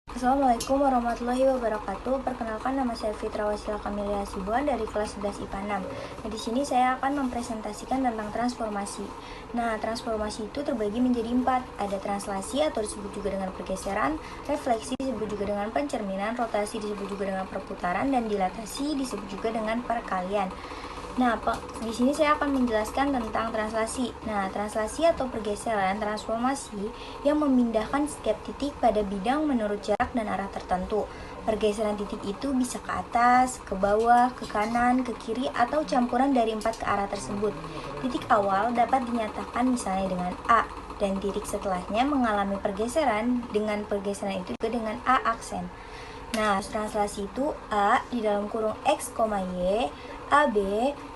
Assalamualaikum warahmatullahi wabarakatuh. Perkenalkan, nama saya Fitra Wasila Kamilia Hasibuan dari kelas 11 IPA 6. Nah, di sini saya akan mempresentasikan tentang transformasi. Nah, transformasi itu terbagi menjadi 4. Ada translasi atau disebut juga dengan pergeseran, refleksi disebut juga dengan pencerminan, rotasi disebut juga dengan perputaran, dan dilatasi disebut juga dengan perkalian. Nah, di sini saya akan menjelaskan tentang translasi. Nah, translasi atau pergeseran transformasi yang memindahkan setiap titik pada bidang menurut jarak dan arah tertentu. Pergeseran titik itu bisa ke atas, ke bawah, ke kanan, ke kiri, atau campuran dari 4 ke arah tersebut. Titik awal dapat dinyatakan misalnya dengan A, dan titik setelahnya mengalami pergeseran dengan pergeseran itu juga dengan A aksen. Nah, translasi itu A di dalam kurung X, Y, AB,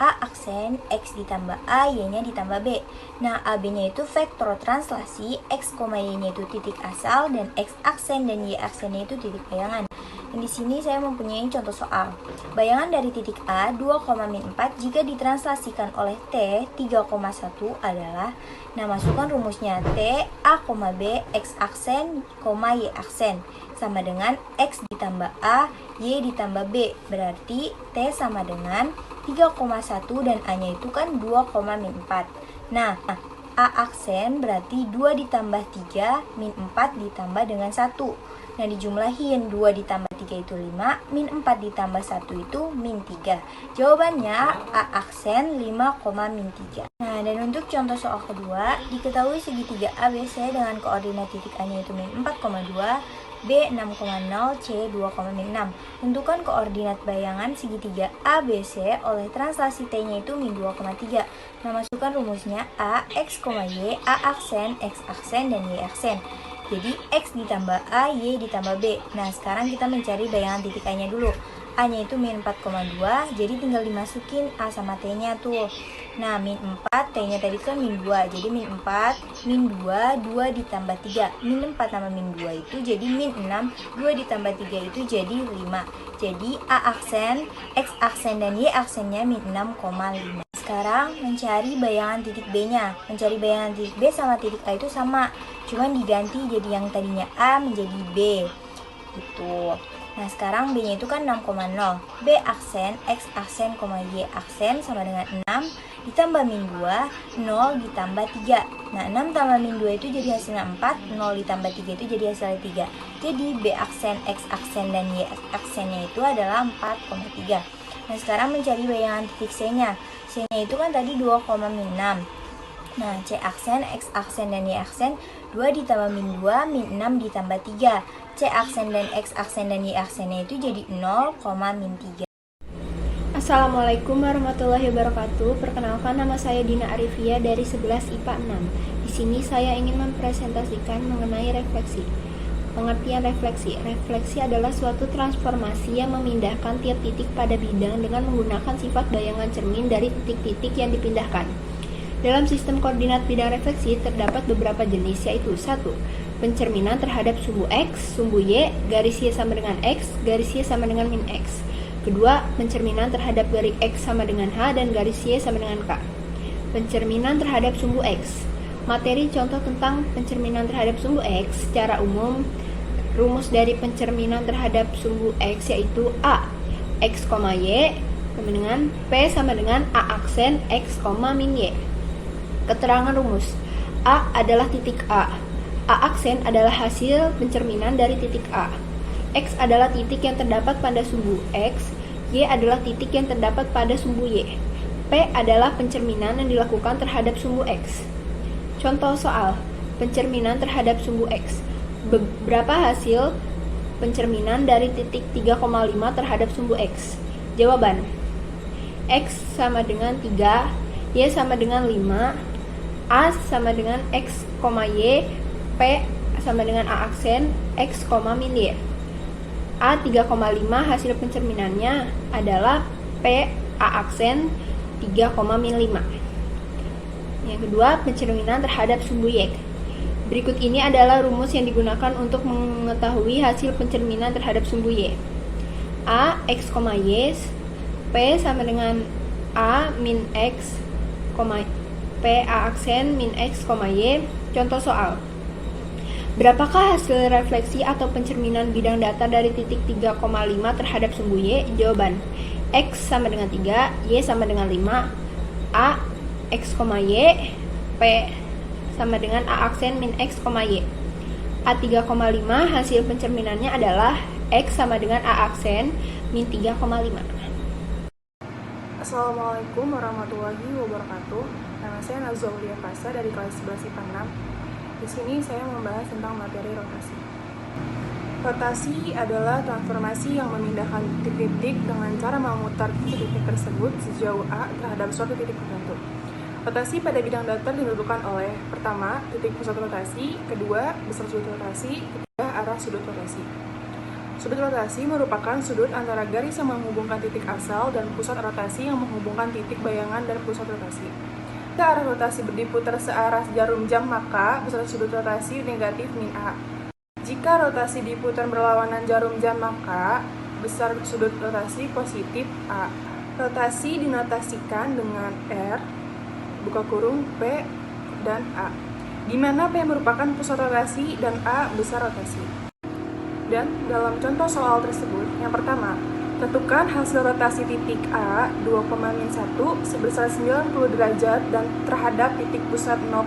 A aksen, X ditambah A, Y-nya ditambah B. Nah, AB-nya itu vektor translasi, X, Y-nya itu titik asal, dan X aksen dan Y aksennya itu titik bayangan. Dan di sini saya mempunyai contoh soal. Bayangan dari titik A 2,4 jika ditranslasikan oleh T 3,1 adalah, nah masukkan rumusnya T A, B, X aksen, Y aksen sama dengan X ditambah A, Y ditambah B. Berarti T sama dengan 3,1 dan A-nya itu kan 2,4. Nah, A aksen berarti 2 ditambah 3 min 4 ditambah dengan 1. Nah, dijumlahin 2 ditambah 3 itu 5, min 4 ditambah 1 itu min 3. Jawabannya A aksen 5, min 3. Nah, dan untuk contoh soal kedua, diketahui segitiga ABC dengan koordinat titik A-nya itu min 4,2, B 6,0, C 2,6. Tentukan koordinat bayangan segitiga ABC oleh translasi T-nya itu min 2,3. Nah, masukkan rumusnya A, X, Y, A aksen, X aksen, dan Y aksen. Jadi X ditambah A, Y ditambah B. Nah, sekarang kita mencari bayangan titik A-nya dulu. A-nya itu min 4,2, jadi tinggal dimasukin A sama T-nya tuh. Nah, min 4, T-nya tadi kan min 2, jadi min 4, min 2, 2 ditambah 3. Min 4 tambah min 2 itu jadi min 6, 2 ditambah 3 itu jadi 5. Jadi A aksen, X aksen, dan Y aksennya min 6,5. Sekarang mencari bayangan titik B-nya. Mencari bayangan titik B sama titik A itu sama, cuman diganti jadi yang tadinya A menjadi B. Gitu. Nah, sekarang B-nya itu kan 6,0. B aksen, X aksen, Y aksen sama dengan 6 ditambah min 2, 0 ditambah 3. Nah, 6 tambah min 2 itu jadi hasilnya 4, 0 ditambah 3 itu jadi hasilnya 3. Jadi B aksen, X aksen, dan Y aksennya itu adalah 4,3. Nah, sekarang mencari bayangan titik C-nya. C-nya itu kan tadi 2,6. Nah, C aksen, X aksen, dan Y aksen 2 ditambah min 2, min 6 ditambah 3. C aksen dan X aksen dan Y aksennya itu jadi 0, min 3. Assalamualaikum warahmatullahi wabarakatuh. Perkenalkan, nama saya Dina Arifia dari 11 IPA 6. Di sini saya ingin mempresentasikan mengenai refleksi. Pengertian refleksi. Refleksi adalah suatu transformasi yang memindahkan tiap titik pada bidang dengan menggunakan sifat bayangan cermin dari titik-titik yang dipindahkan. Dalam sistem koordinat bidang refleksi terdapat beberapa jenis, yaitu 1. Pencerminan terhadap sumbu X, sumbu Y, garis Y sama dengan X, garis Y sama dengan min X. Kedua, pencerminan terhadap garis X sama dengan H dan garis Y sama dengan K. Pencerminan terhadap sumbu X. Materi contoh tentang pencerminan terhadap sumbu X. Secara umum, rumus dari pencerminan terhadap sumbu X yaitu A, X, Y sama dengan P sama dengan A aksen X, min Y. Keterangan rumus. A adalah titik A. A aksen adalah hasil pencerminan dari titik A. X adalah titik yang terdapat pada sumbu X. Y adalah titik yang terdapat pada sumbu Y. P adalah pencerminan yang dilakukan terhadap sumbu X. Contoh soal pencerminan terhadap sumbu X. Berapa hasil pencerminan dari titik 3,5 terhadap sumbu X? Jawaban: X sama dengan 3, Y sama dengan 5, A sama dengan X, Y, P sama dengan A aksen X, min Y. A 3,5 hasil pencerminannya adalah P A aksen 3, min 5. Yang kedua, pencerminan terhadap sumbu Y. Berikut ini adalah rumus yang digunakan untuk mengetahui hasil pencerminan terhadap sumbu Y. A, X, Y, P sama dengan A min X, P A aksen min X, Y. Contoh soal. Berapakah hasil refleksi atau pencerminan bidang data dari titik 3,5 terhadap sumbu Y? Jawaban: X sama dengan 3, Y sama dengan 5, A, X, Y, P sama dengan A aksen min X, Y. A 3,5 hasil pencerminannya adalah X sama dengan A aksen min 3,5. Assalamualaikum warahmatullahi wabarakatuh. Nama saya Nazaulia Fasa dari kelas 11 IPA 6. Di sini saya membahas tentang materi rotasi. Rotasi adalah transformasi yang memindahkan titik-titik dengan cara memutar titik-titik tersebut sejauh A terhadap suatu titik tertentu. Rotasi pada bidang datar ditentukan oleh pertama, titik pusat rotasi, kedua, besar sudut rotasi, ketiga, arah sudut rotasi. Sudut rotasi merupakan sudut antara garis yang menghubungkan titik asal dan pusat rotasi yang menghubungkan titik bayangan dan pusat rotasi. Jika arah rotasi diputar searah jarum jam, maka besar sudut rotasi negatif min A. Jika rotasi diputar berlawanan jarum jam, maka besar sudut rotasi positif A. Rotasi dinotasikan dengan R, buka kurung, P, dan A, di mana P merupakan pusat rotasi dan A besar rotasi. Dan dalam contoh soal tersebut, yang pertama, tentukan hasil rotasi titik A 2,-1 sebesar 90 derajat dan terhadap titik pusat 0,0.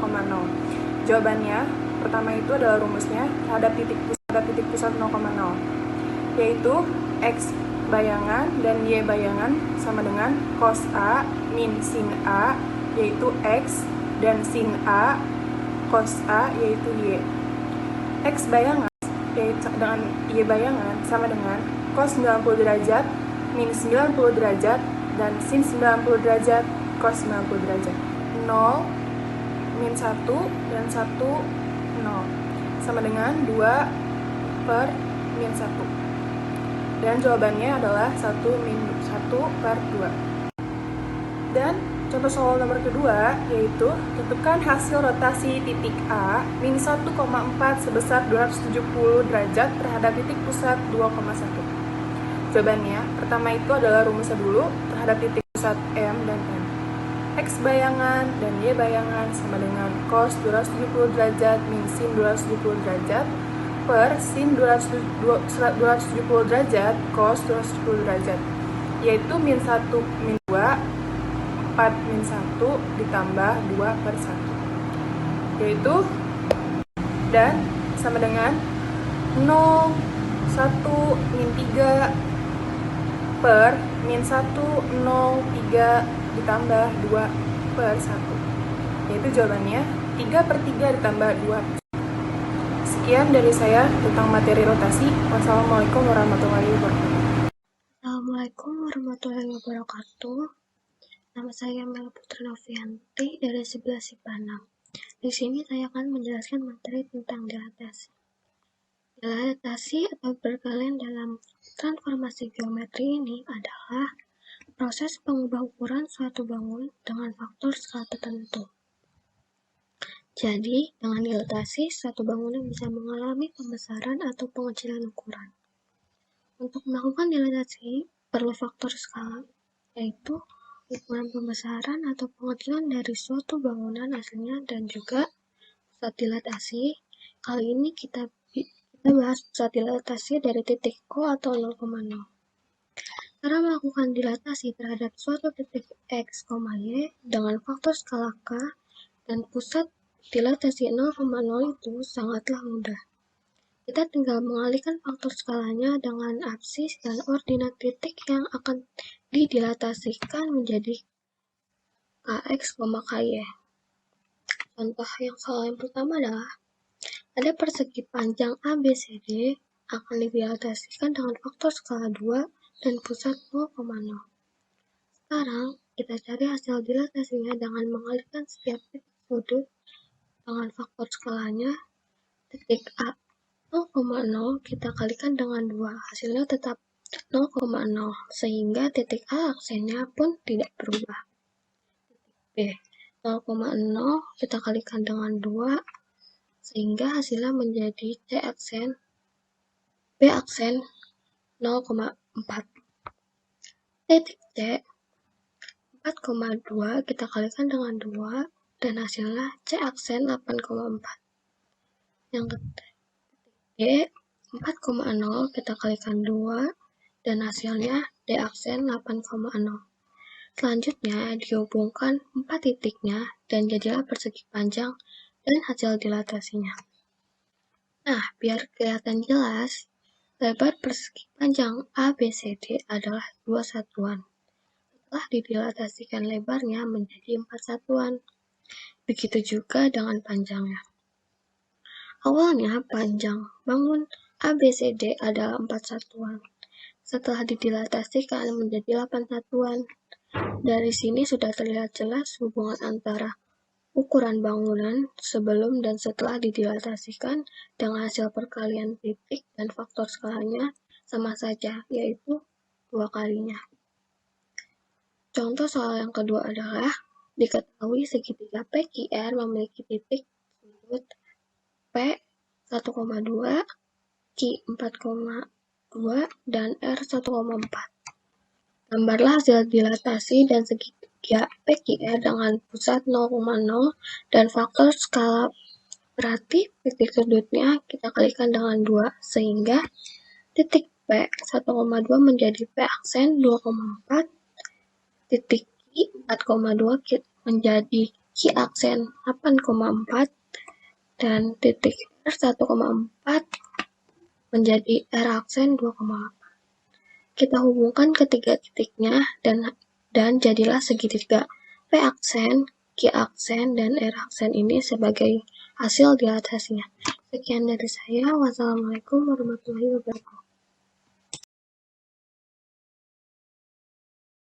Jawabannya, pertama itu adalah rumusnya terhadap titik pusat 0,0, yaitu X bayangan dan Y bayangan sama dengan cos A min sin A, yaitu X, dan sin A cos A, yaitu Y. X bayangan dengan Y bayangan sama dengan cos 90 derajat min 90 derajat dan sin 90 derajat cos 90 derajat. 0 min 1 dan 1 0 sama dengan 2 per min 1. Dan jawabannya adalah 1 min 1 per 2. Dan contoh soal nomor kedua, yaitu tentukan hasil rotasi titik A min 1,4 sebesar 270 derajat terhadap titik pusat 2,1. Jawabannya, pertama itu adalah rumusnya dulu terhadap titik pusat M dan N. X bayangan dan Y bayangan sama dengan cos 270 derajat min sin 270 derajat per sin 270 derajat cos 270 derajat, yaitu min 1 min 2 4 min 1 ditambah 2 per 1, yaitu, dan sama dengan 0, 1, min 3 per min 1, 0, 3 ditambah 2 per 1, yaitu jawabannya 3 per 3 ditambah 2. Sekian dari saya tentang materi rotasi. Wassalamualaikum warahmatullahi wabarakatuh. Assalamualaikum warahmatullahi wabarakatuh. Nama saya Mel Putri Novianti dari 11 IPA 6. Di sini saya akan menjelaskan materi tentang dilatasi. Dilatasi atau perkalian dalam transformasi geometri ini adalah proses pengubah ukuran suatu bangunan dengan faktor skala tertentu. Jadi, dengan dilatasi, suatu bangunan bisa mengalami pembesaran atau pengecilan ukuran. Untuk melakukan dilatasi, perlu faktor skala, yaitu ukuran pembesaran atau pengecilan dari suatu bangunan aslinya dan juga pusat dilatasi. Kali ini kita bahas pusat dilatasi dari titik O atau 0,0. Cara melakukan dilatasi terhadap suatu titik X, Y dengan faktor skala K dan pusat dilatasi 0,0 itu sangatlah mudah. Kita tinggal mengalihkan faktor skalanya dengan absis dan ordinat titik yang akan didilatasikan menjadi Kx, Ky. Contoh yang pertama adalah ada persegi panjang ABCD akan didilatasikan dengan faktor skala 2 dan pusat 0,0. Sekarang kita cari hasil dilatasinya dengan mengalihkan setiap titik sudut dengan faktor skalanya. Titik A 0,0 kita kalikan dengan 2, hasilnya tetap 0,0, sehingga titik A aksennya pun tidak berubah. Titik B 0,0 kita kalikan dengan 2, sehingga hasilnya menjadi C aksen, B aksen 0,4. Titik C 4,2 kita kalikan dengan 2, dan hasilnya C aksen 8,4. D 4,0 kita kalikan 2 dan hasilnya D aksen 8,0. Selanjutnya dihubungkan 4 titiknya dan jadilah persegi panjang dan hasil dilatasinya. Nah, biar kelihatan jelas, lebar persegi panjang ABCD adalah 2 satuan. Setelah didilatasikan lebarnya menjadi 4 satuan. Begitu juga dengan panjangnya. Awalnya panjang bangun ABCD adalah 4 satuan. Setelah didilatasikan menjadi 8 satuan. Dari sini sudah terlihat jelas hubungan antara ukuran bangunan sebelum dan setelah didilatasikan dengan hasil perkalian titik dan faktor skalanya sama saja, yaitu 2 kalinya. Contoh soal yang kedua adalah diketahui segitiga PQR memiliki titik sudut P 1,2, Q 4,2, dan R 1,4. Gambarlah hasil dilatasi dan segitiga PQR dengan pusat 0,0 dan faktor skala. Berarti titik sudutnya kita kalikan dengan 2, sehingga titik P 1,2 menjadi P aksen 2,4, titik Q 4,2 menjadi Q aksen 8,4, dan titik R 1,4 menjadi R aksen 2,8. Kita hubungkan ketiga titiknya dan jadilah segitiga P aksen, Q aksen, dan R aksen ini sebagai hasil dilatasinya. Sekian dari saya. Wassalamualaikum warahmatullahi wabarakatuh.